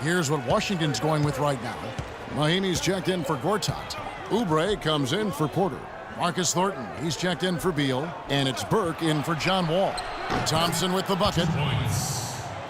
Here's what Washington's going with right now. Mahinmi's checked in for Gortat. Oubre comes in for Porter. Marcus Thornton, he's checked in for Beal. And it's Burke in for John Wall. Thompson with the bucket.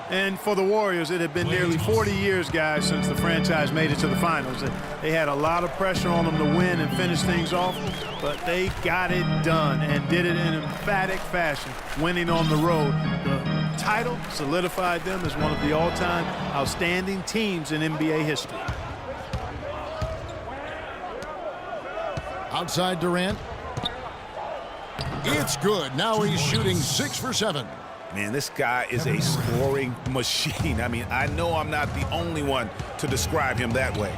And for the Warriors, it had been nearly 40 years, guys, since the franchise made it to the finals. They had a lot of pressure on them to win and finish things off, but they got it done and did it in emphatic fashion, winning on the road. The title solidified them as one of the all-time outstanding teams in NBA history. Outside Durant. It's good. Now he's shooting 6 for 7. Man, this guy is a scoring machine. I mean, I know I'm not the only one to describe him that way.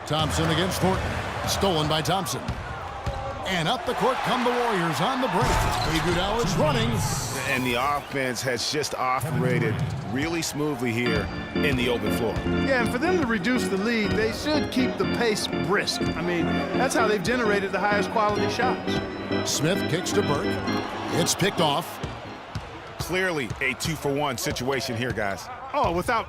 Thompson against Thornton. Stolen by Thompson. And up the court come the Warriors on the break. Iguodala is running. And the offense has just operated really smoothly here in the open floor. Yeah, and for them to reduce the lead, they should keep the pace brisk. I mean, that's how they've generated the highest quality shots. Smith kicks to Burke. It's picked off. Clearly a 2-for-1 situation here, guys. Oh, without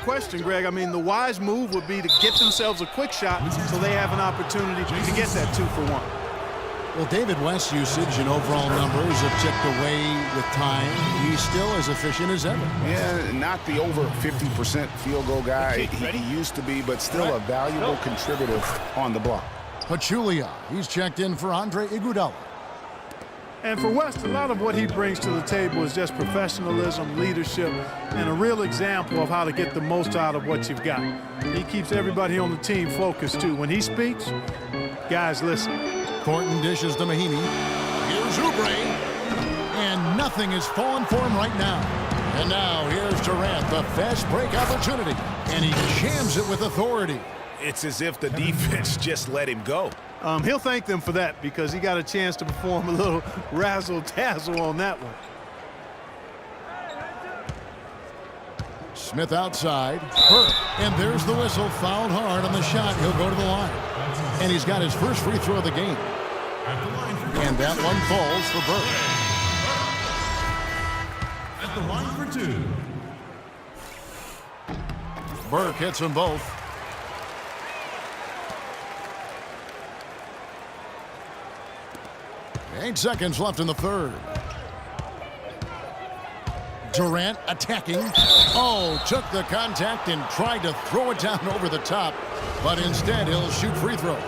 question, Greg. I mean, the wise move would be to get themselves a quick shot so they have an opportunity to get that 2-for-1. Well, David West's usage and overall numbers have ticked away with time. He's still as efficient as ever. Yeah, not the over 50% field goal guy he used to be, but still a valuable contributor on the block. Pachulia, he's checked in for Andre Iguodala. And for West, a lot of what he brings to the table is just professionalism, leadership, and a real example of how to get the most out of what you've got. He keeps everybody on the team focused, too. When he speaks, guys listen. Thornton dishes to Mahinmi. Here's Oubre. And nothing is falling for him right now. And now here's Durant, the fast break opportunity. And he jams it with authority. It's as if the defense just let him go. He'll thank them for that because he got a chance to perform a little razzle-dazzle on that one. Smith outside. Burke. And there's the whistle. Fouled hard on the shot. He'll go to the line. And he's got his first free throw of the game. And that one falls for Burke. At the line for 2. Burke hits them both. 8 seconds left in the third. Durant attacking. Oh, took the contact and tried to throw it down over the top, but instead he'll shoot free throws.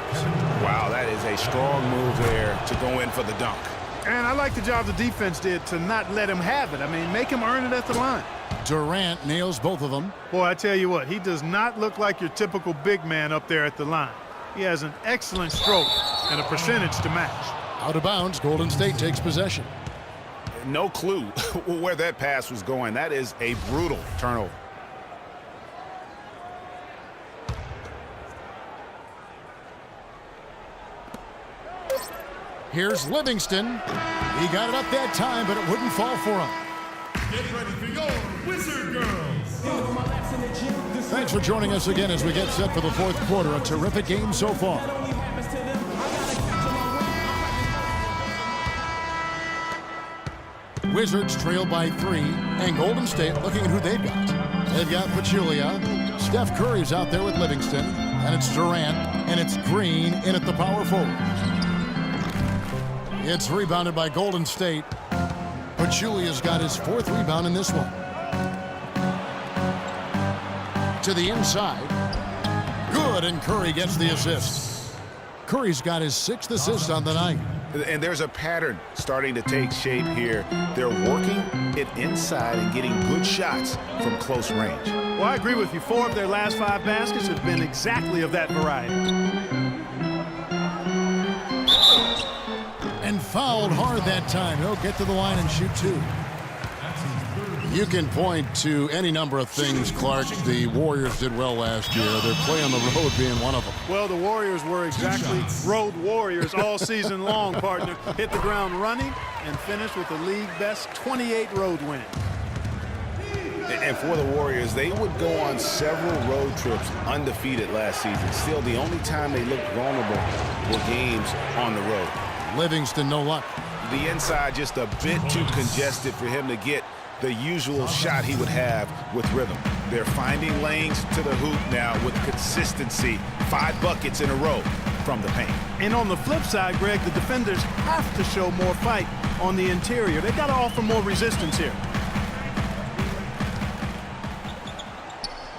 Wow, that is a strong move there to go in for the dunk. And I like the job the defense did to not let him have it. I mean, make him earn it at the line. Durant nails both of them. Boy, I tell you what, he does not look like your typical big man up there at the line. He has an excellent stroke and a percentage to match. Out of bounds, Golden State takes possession. No clue where that pass was going. That is a brutal turnover. Here's Livingston. He got it up that time, but it wouldn't fall for him. Get ready for your Wizard Girls. Thanks for joining us again as we get set for the fourth quarter. A terrific game so far. Wizards trail by 3, and Golden State looking at who they've got. They've got Pachulia. Steph Curry's out there with Livingston, and it's Durant, and it's Green in at the power forward. It's rebounded by Golden State. Pachulia's got his 4th rebound in this one. To the inside. Good, and Curry gets the assist. Curry's got his 6th assist on the night. And there's a pattern starting to take shape here. They're working it inside and getting good shots from close range. Well, I agree with you. 4 of their last 5 baskets have been exactly of that variety. And fouled hard that time. He'll get to the line and shoot 2. You can point to any number of things, Clark, the Warriors did well last year. Their play on the road being one of them. Well, the Warriors were exactly road warriors all season long, partner. Hit the ground running and finished with the league-best 28 road wins. And for the Warriors, they would go on several road trips undefeated last season. Still, the only time they looked vulnerable were games on the road. Livingston, no luck. The inside just a bit too congested for him to get the usual shot he would have with rhythm. They're finding lanes to the hoop now with consistency. 5 buckets in a row from the paint. And on the flip side, Greg, the defenders have to show more fight on the interior. They've got to offer more resistance here.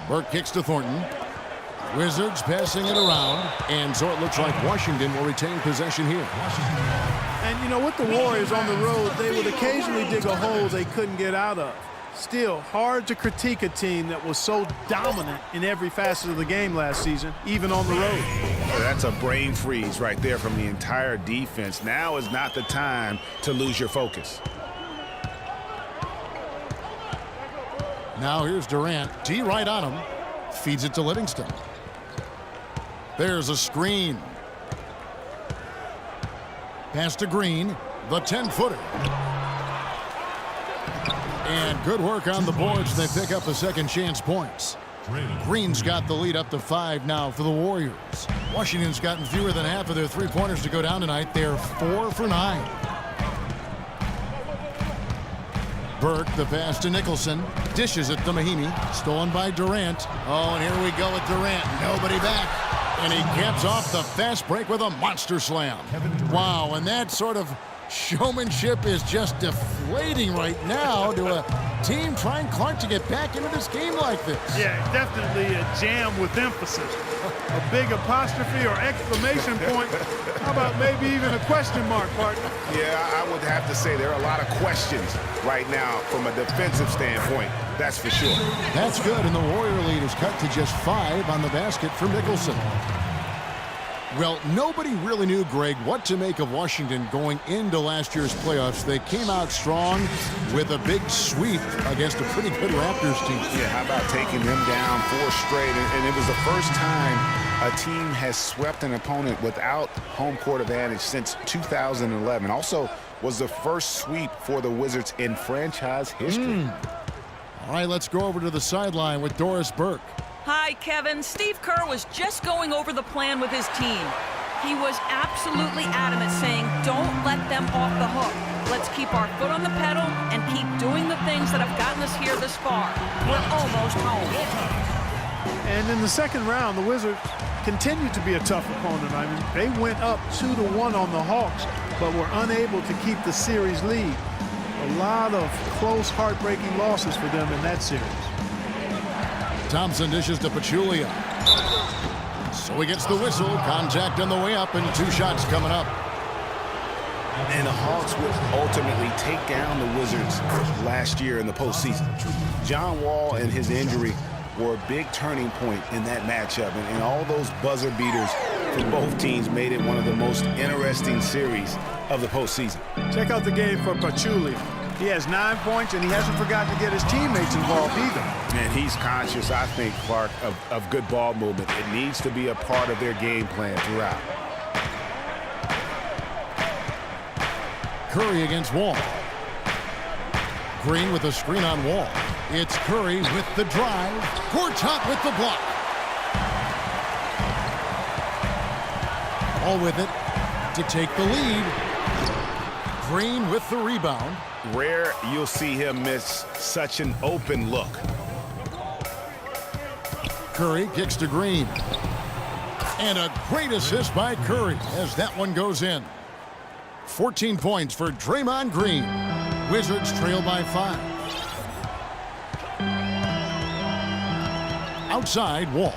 Burke kicks to Thornton. Wizards passing it around, and so it looks like Washington will retain possession here. And, you know, with the Warriors on the road, they would occasionally dig a hole they couldn't get out of. Still, hard to critique a team that was so dominant in every facet of the game last season, even on the road. That's a brain freeze right there from the entire defense. Now is not the time to lose your focus. Now here's Durant. D right on him. Feeds it to Livingston. There's a screen. Pass to Green. The 10-footer. And good work on the boards. They pick up the second chance points. Green's got the lead up to 5 now for the Warriors. Washington's gotten fewer than half of their three-pointers to go down tonight. They're 4 for 9. Burke, the pass to Nicholson. Dishes it to Mahinmi. Stolen by Durant. Oh, and here we go with Durant. Nobody back. And he caps off the fast break with a monster slam. Wow, and that sort of showmanship is just deflating right now to a team trying Clark to get back into this game like this. Yeah, definitely a jam with emphasis. A big apostrophe or exclamation point. How about maybe even a question mark, partner? Yeah, I would have to say there are a lot of questions right now from a defensive standpoint. That's for sure. That's good, and the Warrior lead is cut to just 5 on the basket for Nicholson. Well, nobody really knew, Greg, what to make of Washington going into last year's playoffs. They came out strong with a big sweep against a pretty good Raptors team. Yeah, how about taking them down 4 straight? And it was the first time a team has swept an opponent without home court advantage since 2011. Also was the first sweep for the Wizards in franchise history. All right, let's go over to the sideline with Doris Burke. Hi, Kevin. Steve Kerr was just going over the plan with his team. He was absolutely adamant, saying, don't let them off the hook. Let's keep our foot on the pedal and keep doing the things that have gotten us here this far. We're almost home. And in the second round, the Wizards continued to be a tough opponent. I mean, they went up 2-1 on the Hawks, but were unable to keep the series lead. A lot of close, heartbreaking losses for them in that series. Thompson dishes to Pachulia. So he gets the whistle. Contact on the way up, and 2 shots coming up. And the Hawks would ultimately take down the Wizards last year in the postseason. John Wall and his injury were a big turning point in that matchup, and all those buzzer beaters for both teams made it one of the most interesting series of the postseason. Check out the game for Pachulia. He has 9 points, and he hasn't forgotten to get his teammates involved either. And he's conscious, I think, Clark, of good ball movement. It needs to be a part of their game plan throughout. Curry against Wall. Green with a screen on Wall. It's Curry with the drive. Gortat with the block. All with it to take the lead. Green with the rebound. Rare you'll see him miss such an open look. Curry kicks to Green. And a great assist by Curry as that one goes in. 14 points for Draymond Green. Wizards trail by 5. Outside, Wall.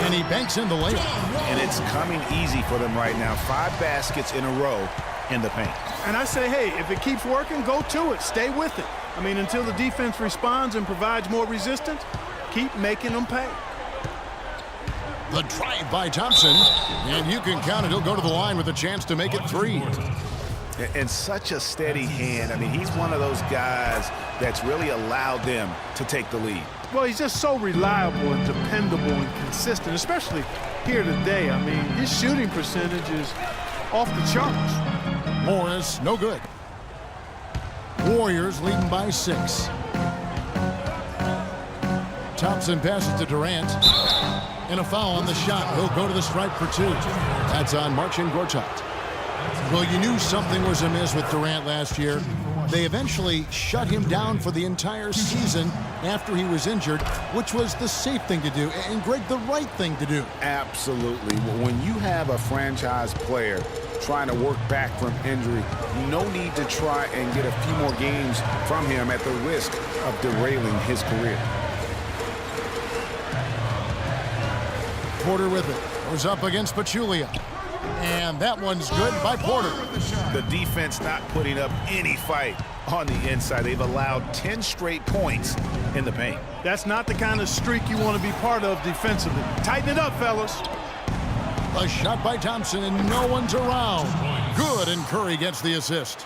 And he banks in the layup. And it's coming easy for them right now. 5 baskets in a row in the paint. And I say, hey, if it keeps working, go to it. Stay with it. I mean, until the defense responds and provides more resistance, keep making them pay. The drive by Thompson. And you can count it. He'll go to the line with a chance to make it 3. And such a steady hand. I mean, he's one of those guys that's really allowed them to take the lead. Well, he's just so reliable and dependable and consistent, especially here today. I mean, his shooting percentage is off the charts. Morris, no good. Warriors leading by 6. Thompson passes to Durant. And a foul on the shot. He'll go to the stripe for 2. That's on Marcin Gortat. Well, you knew something was amiss with Durant last year. They eventually shut him down for the entire season after he was injured, which was the safe thing to do, and Greg, the right thing to do. Absolutely. When you have a franchise player trying to work back from injury, no need to try and get a few more games from him at the risk of derailing his career. Porter with it. Goes up against Pachulia. And that one's good by Porter. The defense not putting up any fight on the inside. They've allowed 10 straight points in the paint. That's not the kind of streak you want to be part of defensively. Tighten it up, fellas. A shot by Thompson, and no one's around. Good, and Curry gets the assist.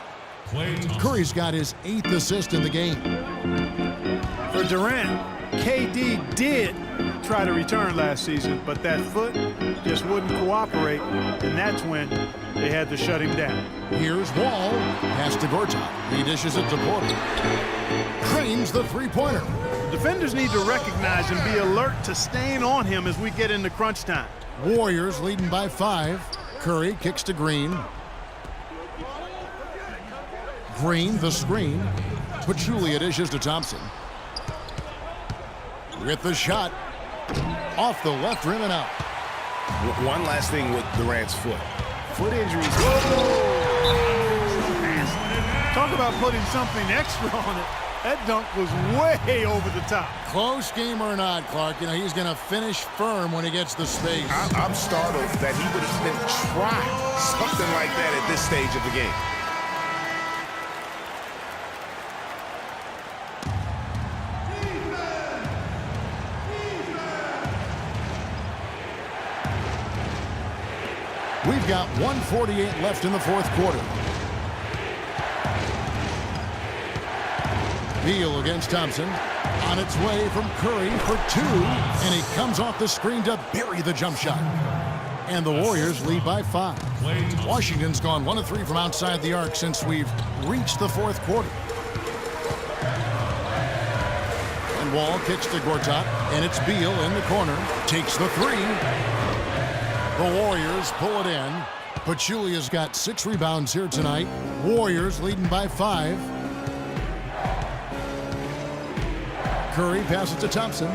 Curry's got his 8th assist in the game. For Durant, KD did try to return last season, but that foot just wouldn't cooperate, and that's when they had to shut him down. Here's Wall. Pass to Gortat. He dishes it to Porter. Cranes the three-pointer. Defenders need to recognize and be alert to staying on him as we get into crunch time. Warriors leading by 5. Curry kicks to Green. Green, the screen. Pachulia dishes to Thompson. With the shot. Off the left rim and out. One last thing with Durant's foot. Foot injuries. Talk about putting something extra on it. That dunk was way over the top. Close game or not, Clark, you know, he's going to finish firm when he gets the space. I'm startled that he would even try something like that at this stage of the game. We've got 1:48 left in the fourth quarter. Beal against Thompson. On its way from Curry for 2. And he comes off the screen to bury the jump shot. And the Warriors lead by 5. Washington's gone 1 of 3 from outside the arc since we've reached the fourth quarter. And Wall kicks to Gortat. And it's Beal in the corner. Takes the 3. The Warriors pull it in. Pachulia's got 6 rebounds here tonight. Warriors leading by 5. Curry passes to Thompson.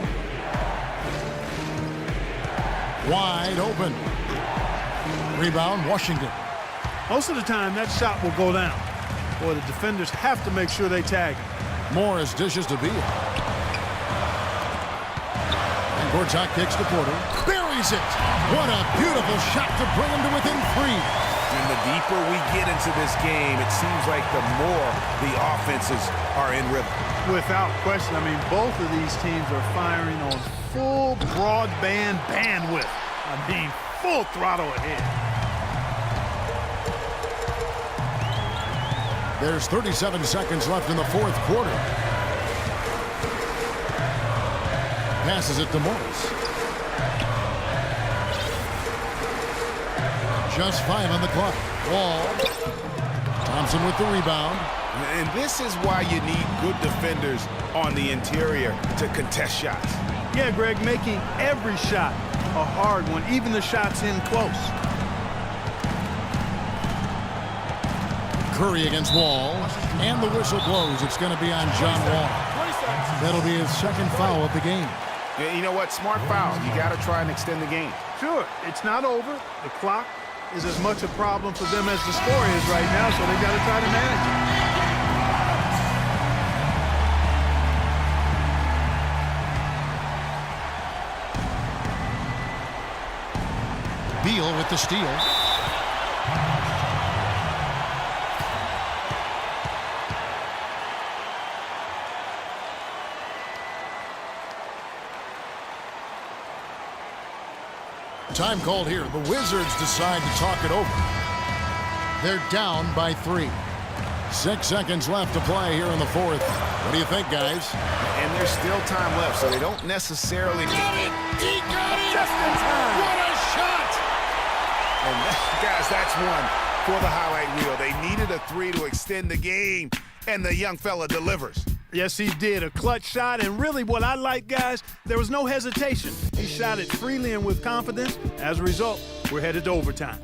Wide open. Rebound, Washington. Most of the time, that shot will go down. Boy, the defenders have to make sure they tag him. Morris dishes to Beal. And Gortat kicks to Porter. Buries it! What a beautiful shot to bring him to within 3. And the deeper we get into this game, it seems like the more the offenses are in rhythm. Without question. I mean, both of these teams are firing on full broadband bandwidth. I mean, full throttle ahead. There's 37 seconds left in the fourth quarter. Passes it to Morris. Just 5 on the clock. Wall. Thompson with the rebound. And this is why you need good defenders on the interior to contest shots. Yeah, Greg, making every shot a hard one, even the shots in close. Curry against Wall. And the whistle blows. It's going to be on John Wall. That'll be his second foul of the game. Yeah, you know what? Smart foul. You got to try and extend the game. Sure, it's not over. The clock is as much a problem for them as the score is right now, so they got to try to manage it. Beal with the steal. Time called here. The Wizards decide to talk it over. They're down by 3. 6 seconds left to play here in the fourth. What do you think, guys? And there's still time left, so they don't necessarily... Got it! He got it! Just in time! What a shot! And guys, that's one for the highlight reel. They needed a 3 to extend the game, and the young fella delivers. Yes, he did. A clutch shot, and really what I like, guys, there was no hesitation. He shot it freely and with confidence. As a result, we're headed to overtime.